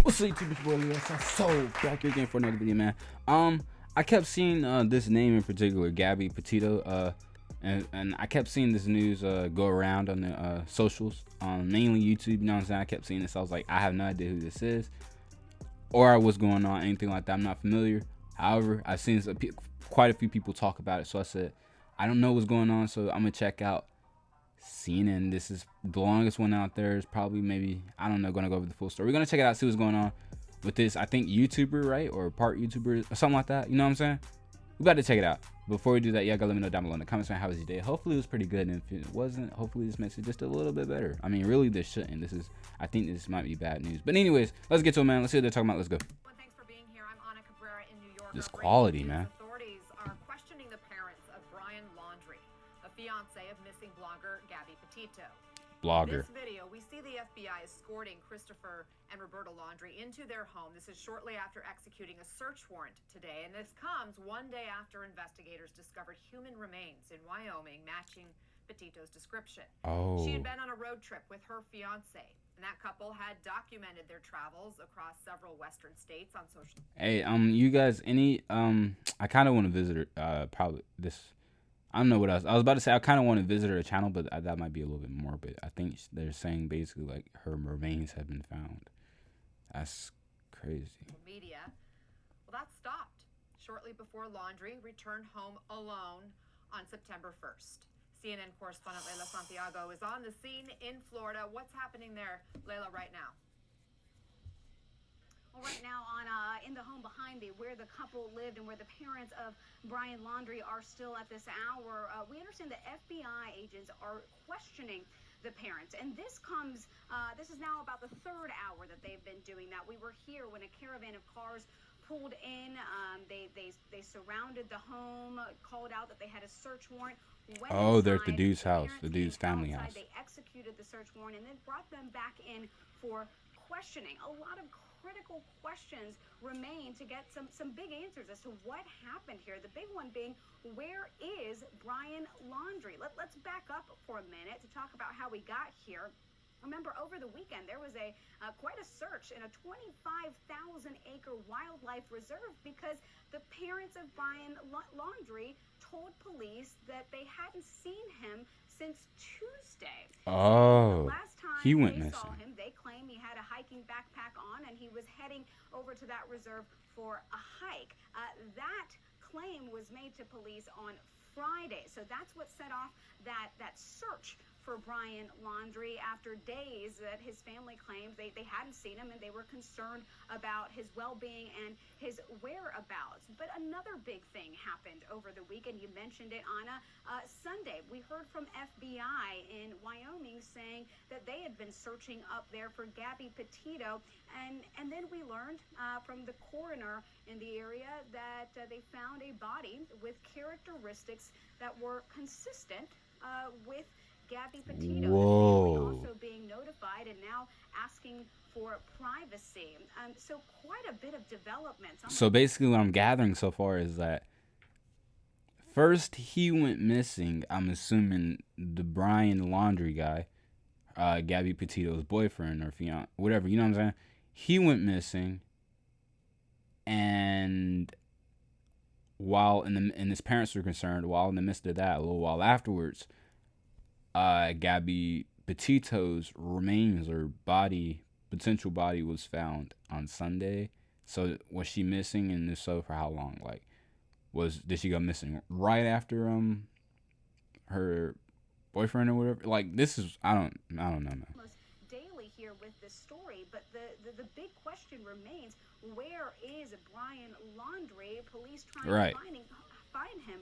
What's up, YouTube? It's your boy Leo. So back here again for another video, man. I kept seeing this name in particular, Gabby Petito, and I kept seeing this news go around on the socials, mainly YouTube. You know what I'm saying? I kept seeing this. I was like, I have no idea who this is or what's going on, anything like that. I'm not familiar. However, I've seen quite a few people talk about it, so I said, I don't know what's going on, so I'm gonna check out CNN. This is the longest one out there. It's probably maybe, I don't know, gonna go over the full story. We're gonna check it out, see what's going on with this, I think YouTuber, right? Or part YouTuber or something like that. You know what I'm saying? We about to check it out. Before we do that, yeah, go let me know down below in the comments, man, how was your day? Hopefully it was pretty good, and if it wasn't, hopefully this makes it just a little bit better. I mean, really, this shouldn't. I think this might be bad news. But anyways, let's get to it, man. Let's see what they're talking about. Let's go. Well, thanks for being here. I'm Anna Cabrera in New York. This quality, man. Authorities are questioning the parents of Brian Laundrie, a fiance of missing blogger Gabby Petito. Blogger. In this video, we see the FBI escorting Christopher and Roberta Laundrie into their home. This is shortly after executing a search warrant today, and this comes one day after investigators discovered human remains in Wyoming matching Petito's description. Oh. She had been on a road trip with her fiance, and that couple had documented their travels across several western states on social. Hey, you guys, I kind of want to visit her, probably this. I don't know what else. I was about to say I kind of want to visit her channel, but that might be a little bit morbid. I think they're saying basically like her remains have been found. That's crazy. Media. Well, that stopped shortly before Laundrie returned home alone on September 1st. CNN correspondent Leila Santiago is on the scene in Florida. What's happening there, Leila, right now? Well, right now in the home behind me, where the couple lived and where the parents of Brian Laundrie are still at this hour, we understand that FBI agents are questioning the parents, and this is now about the third hour that they've been doing that. We were here when a caravan of cars pulled in. They surrounded the home, called out that they had a search warrant. Oh, they're at the dude's house, the dude's family house. They executed the search warrant and then brought them back in for questioning. A lot of critical questions remain to get some big answers as to what happened here. The big one being, where is Brian Laundrie? Let's back up for a minute to talk about how we got here. Remember, over the weekend, there was quite a search in a 25,000-acre wildlife reserve because the parents of Brian Laundrie told police that they hadn't seen him since Tuesday. Oh, last time he went they missing. saw him, they claim he had a hiking backpack on and he was heading over to that reserve for a hike. That claim was made to police on Friday, so that's what set off that search for Brian Laundrie after days that his family claimed they hadn't seen him and they were concerned about his well-being and his whereabouts. But another big thing happened over the weekend. You mentioned it, Anna. Sunday, we heard from FBI in Wyoming saying that they had been searching up there for Gabby Petito, and then we learned from the coroner in the area that they found a body with characteristics that were consistent with Gabby Petito. Whoa. Also being notified and now asking for privacy. So quite a bit of developments. So basically what I'm gathering so far is that first he went missing, I'm assuming the Brian Laundrie guy, Gabby Petito's boyfriend or fiance, whatever, you know what I'm saying? He went missing, and while and his parents were concerned, while in the midst of that, a little while afterwards, Gabby Petito's remains or potential body was found on Sunday. So was she missing, and if so, for how long? Like, did she go missing right after her boyfriend or whatever? Like, this is I don't know, man. Daily here with this story, but the big question remains: where is Brian Laundrie? Police trying to find him,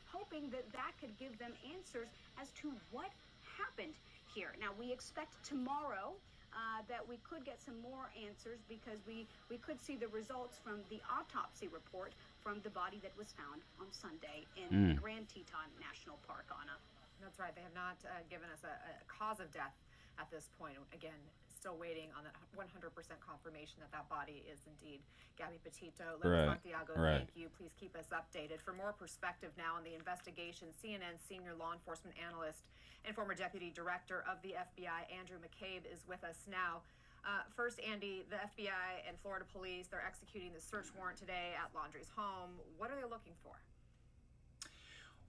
hoping that could give them answers as to what happened here. Now, we expect tomorrow that we could get some more answers because we could see the results from the autopsy report from the body that was found on Sunday in Grand Teton National Park, Anna. That's right. They have not given us a cause of death at this point. Again, still waiting on that 100% confirmation that body is indeed Gabby Petito. Santiago, thank you. Please keep us updated. For more perspective now on the investigation, CNN senior law enforcement analyst and former deputy director of the FBI, Andrew McCabe, is with us now. First, Andy, the FBI and Florida police, they're executing the search warrant today at Laundrie's home. What are they looking for?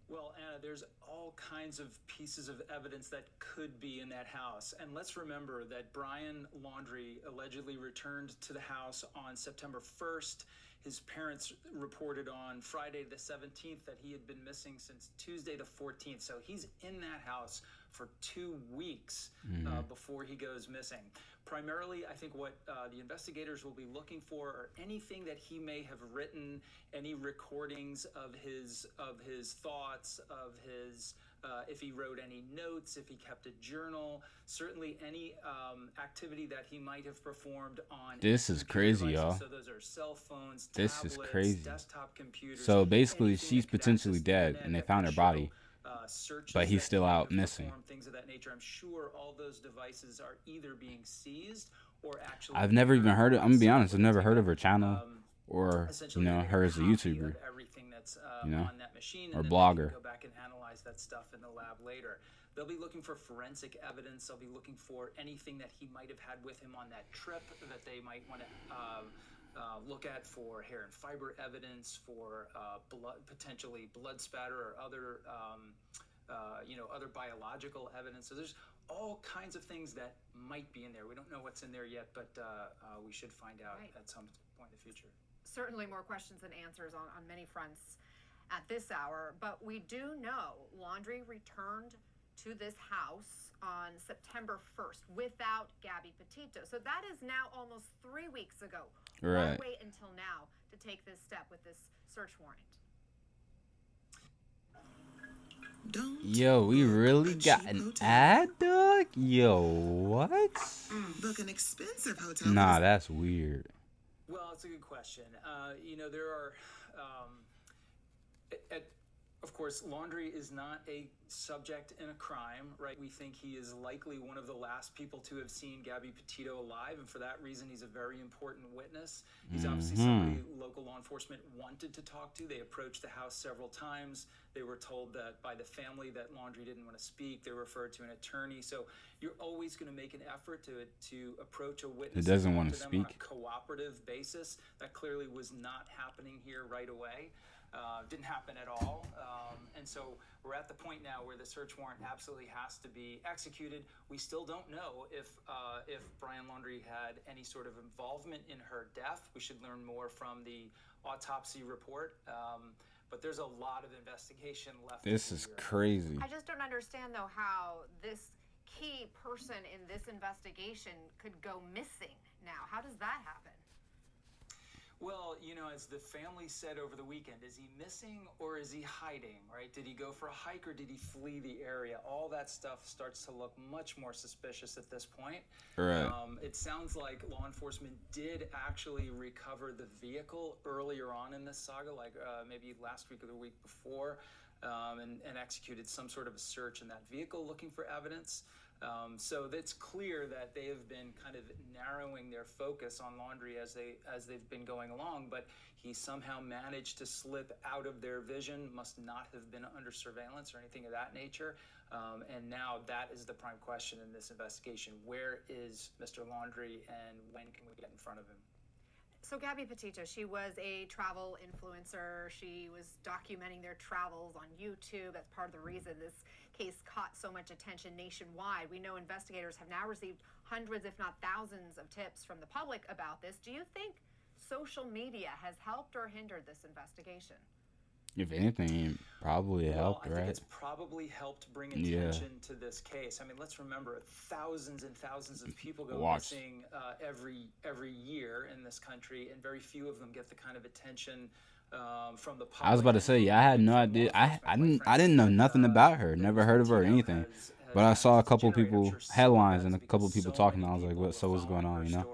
Well, Anna, there's all kinds of pieces of evidence that could be in that house. And let's remember that Brian Laundrie allegedly returned to the house on September 1st. His parents reported on Friday the 17th that he had been missing since Tuesday the 14th. So he's in that house for 2 weeks before he goes missing. Primarily, I think what the investigators will be looking for are anything that he may have written, any recordings of his thoughts, of his if he wrote any notes, if he kept a journal, certainly any activity that he might have performed on. This is crazy, y'all. So those are cell phones, this tablets, is crazy. Desktop computers. So basically, she's potentially dead, and they found her body. But he's still out missing. Things of that nature. I'm sure all those devices are either being seized or actually. I've never even heard of. I'm gonna be honest. I've never heard of her channel, or her as a YouTuber. Everything that's on that machine, or and blogger. Go back and analyze that stuff in the lab later. They'll be looking for forensic evidence. They'll be looking for anything that he might have had with him on that trip that they might want to. Look at for hair and fiber evidence, for potentially blood spatter or other, other biological evidence. So there's all kinds of things that might be in there. We don't know what's in there yet, but we should find out at some point in the future. Certainly more questions than answers on many fronts at this hour, but we do know Laundrie returned to this house on September 1st without Gabby Petito. So that is now almost 3 weeks ago. Right. Why wait until now to take this step with this search warrant? Yo, we really got an ad, dog? Yo, what? Book an expensive hotel. Nah, that's weird. Well, it's a good question. There are, of course, Laundrie is not a subject in a crime, right? We think he is likely one of the last people to have seen Gabby Petito alive, and for that reason, he's a very important witness. He's obviously somebody local law enforcement wanted to talk to. They approached the house several times. They were told that by the family that Laundrie didn't want to speak. They referred to an attorney. So you're always going to make an effort to approach a witness. He doesn't want to them speak. On a cooperative basis. That clearly was not happening here right away. Didn't happen at all. And so we're at the point now where the search warrant absolutely has to be executed. We still don't know if Brian Laundrie had any sort of involvement in her death. We should learn more from the autopsy report. But there's a lot of investigation left. This is crazy. I just don't understand, though, how this key person in this investigation could go missing now. How does that happen? Well, as the family said over the weekend, is he missing or is he hiding, right? Did he go for a hike or did he flee the area? All that stuff starts to look much more suspicious at this point. Right. It sounds like law enforcement did actually recover the vehicle earlier on in this saga, like maybe last week or the week before, and executed some sort of a search in that vehicle looking for evidence. So it's clear that they have been kind of narrowing their focus on Laundrie as they've been going along, but he somehow managed to slip out of their vision, must not have been under surveillance or anything of that nature. And now that is the prime question in this investigation. Where is Mr. Laundrie and when can we get in front of him? So Gabby Petito, she was a travel influencer. She was documenting their travels on YouTube. That's part of the reason this case caught so much attention nationwide. We know investigators have now received hundreds, if not thousands, of tips from the public about this. Do you think social media has helped or hindered this investigation? If anything, probably helped, I right? think it's probably helped bring attention to this case. I mean, let's remember, thousands and thousands of people go missing every year in this country, and very few of them get the kind of attention from the public. I was about to say, I had no idea. I didn't know nothing about her. Never heard of her or anything. But I saw a couple people headlines and a couple people talking. And I was like, what's going on?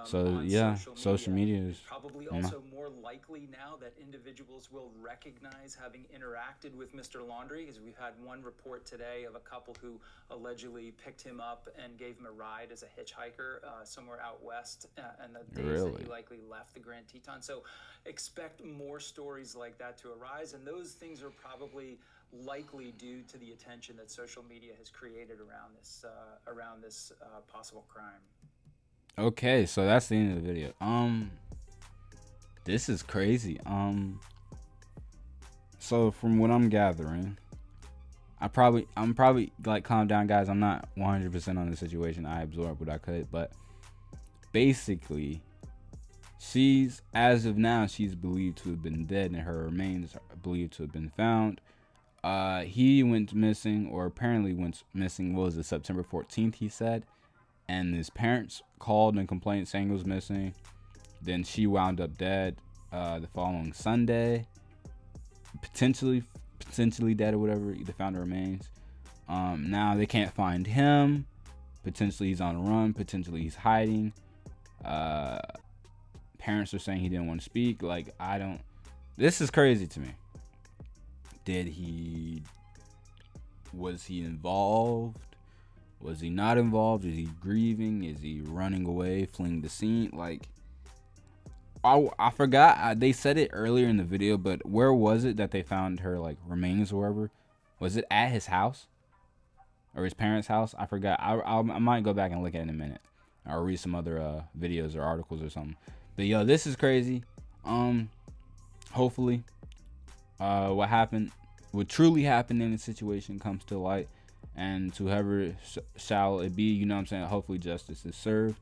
So yeah, social media is probably also more likely now that individuals will recognize having interacted with Mr. Laundrie, because we've had one report today of a couple who allegedly picked him up and gave him a ride as a hitchhiker somewhere out west, and the days that he likely left the Grand Teton. So expect more stories like that to arise, and those things are probably likely due to the attention that social media has created around this possible crime. Okay, so that's the end of the video. This is crazy. So from what I'm gathering, I'm probably like, calm down, guys. I'm not 100% on the situation. I absorbed what I could, but basically, as of now, she's believed to have been dead, and her remains are believed to have been found. He went missing, or apparently went missing. What was it, September 14th? He said, and his parents called and complained, saying he was missing. Then she wound up dead the following Sunday, potentially dead or whatever. They found her remains. Now they can't find him. Potentially he's on the run. Potentially he's hiding. Parents are saying he didn't want to speak. Like, this is crazy to me. Was he involved? Was he not involved? Is he grieving? Is he running away, fleeing the scene? Like, I forgot. They said it earlier in the video, but where was it that they found her, like, remains or wherever? Was it at his house? Or his parents' house? I forgot. I might go back and look at it in a minute. Or read some other videos or articles or something. But, yo, this is crazy. Hopefully, what truly happened in the situation comes to light. And to whoever shall it be, you know what I'm saying? Hopefully justice is served.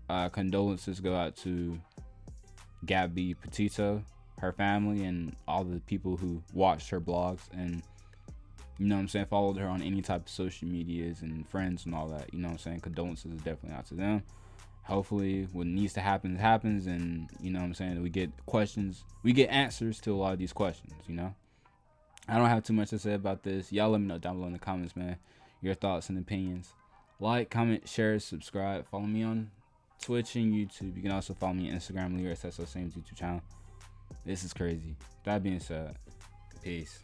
Condolences go out to Gabby Petito, her family, and all the people who watched her blogs and, you know what I'm saying, followed her on any type of social medias and friends and all that. You know what I'm saying? Condolences is definitely out to them. Hopefully what needs to happen happens, and, you know what I'm saying, we get answers to a lot of these questions, you know? I don't have too much to say about this. Y'all let me know down below in the comments, man, your thoughts and opinions. Like, comment, share, subscribe. Follow me on Twitch and YouTube. You can also follow me on Instagram, LeroySSO, same YouTube channel. This is crazy. That being said, peace.